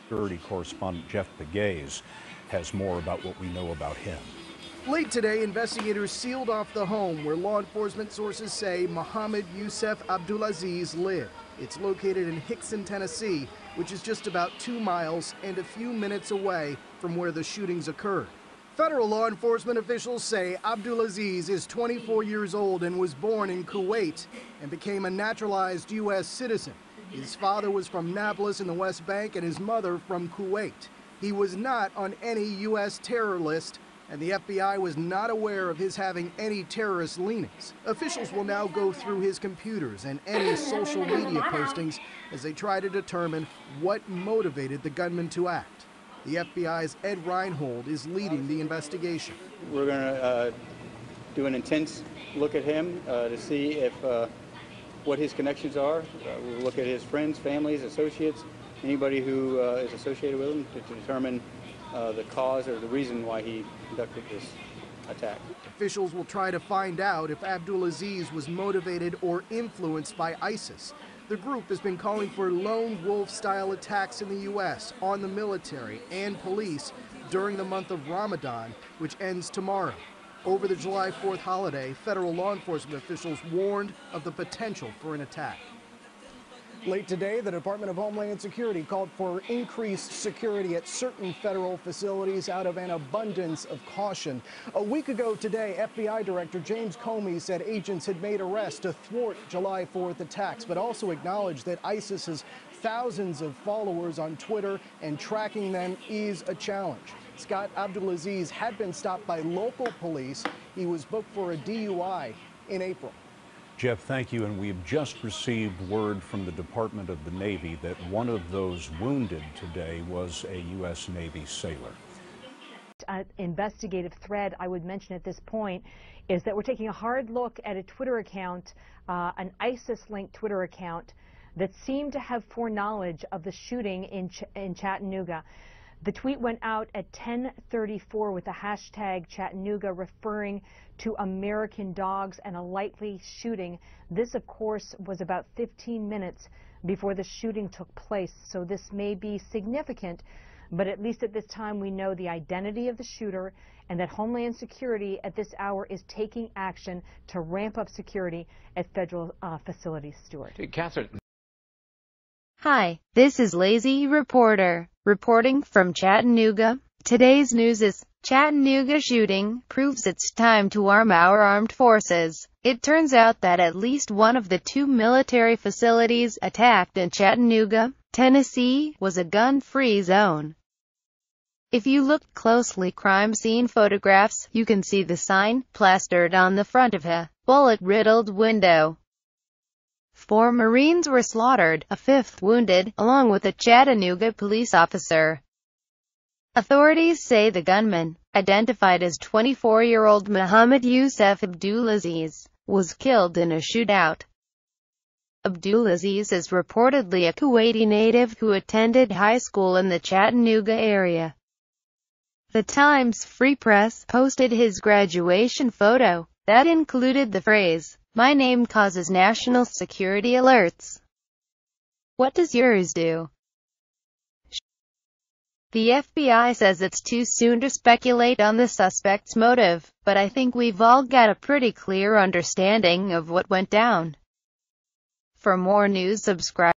security correspondent Jeff Pegues has more about what we know about him. Late today, investigators sealed off the home where law enforcement sources say Mohammed Youssef Abdulaziz lived. It's located in Hickson, Tennessee, which is just about 2 miles and a few minutes away from where the shootings occurred. Federal law enforcement officials say Abdulaziz is 24 years old and was born in Kuwait and became a naturalized U.S. citizen. His father was from Nablus in the West Bank and his mother from Kuwait. He was not on any U.S. terror list, and the FBI was not aware of his having any terrorist leanings. Officials will now go through his computers and any social media postings as they try to determine what motivated the gunman to act. The FBI's Ed Reinhold is leading the investigation. We're going to do an intense look at him to see if what his connections are. We'll look at his friends, families, associates, anybody who is associated with him to determine the cause or the reason why he conducted this attack. Officials will try to find out if Abdulaziz was motivated or influenced by ISIS. The group has been calling for lone wolf-style attacks in the U.S. on the military and police during the month of Ramadan, which ends tomorrow. Over the July 4th holiday, federal law enforcement officials warned of the potential for an attack. Late today, the Department of Homeland Security called for increased security at certain federal facilities out of an abundance of caution. A week ago today, FBI Director James Comey said agents had made arrests to thwart July 4th attacks, but also acknowledged that ISIS has thousands of followers on Twitter and tracking them is a challenge. Scott Abdulaziz had been stopped by local police. He was booked for a DUI in April. Jeff, thank you. And we've just received word from the Department of the Navy that one of those wounded today was a U.S. Navy sailor. An investigative thread I would mention at this point is that we're taking a hard look at a Twitter account, an ISIS-linked Twitter account that seemed to have foreknowledge of the shooting in Chattanooga. The tweet went out at 10:34 with the hashtag Chattanooga, referring to American dogs and a likely shooting. This, of course, was about 15 minutes before the shooting took place, so this may be significant, but at least at this time we know the identity of the shooter and that Homeland Security at this hour is taking action to ramp up security at federal facilities. Stuart. Hey, Catherine. Hi, this is Lazy Reporter, reporting from Chattanooga. Today's news is, Chattanooga shooting proves it's time to arm our armed forces. It turns out that at least one of the 2 military facilities attacked in Chattanooga, Tennessee, was a gun-free zone. If you look closely crime scene photographs, you can see the sign plastered on the front of a bullet-riddled window. 4 Marines were slaughtered, a 5th wounded, along with a Chattanooga police officer. Authorities say the gunman, identified as 24-year-old Mohammed Youssef Abdulaziz, was killed in a shootout. Abdulaziz is reportedly a Kuwaiti native who attended high school in the Chattanooga area. The Times Free Press posted his graduation photo that included the phrase, "My name causes national security alerts." What does yours do? The FBI says it's too soon to speculate on the suspect's motive, but I think we've all got a pretty clear understanding of what went down. For more news, subscribe.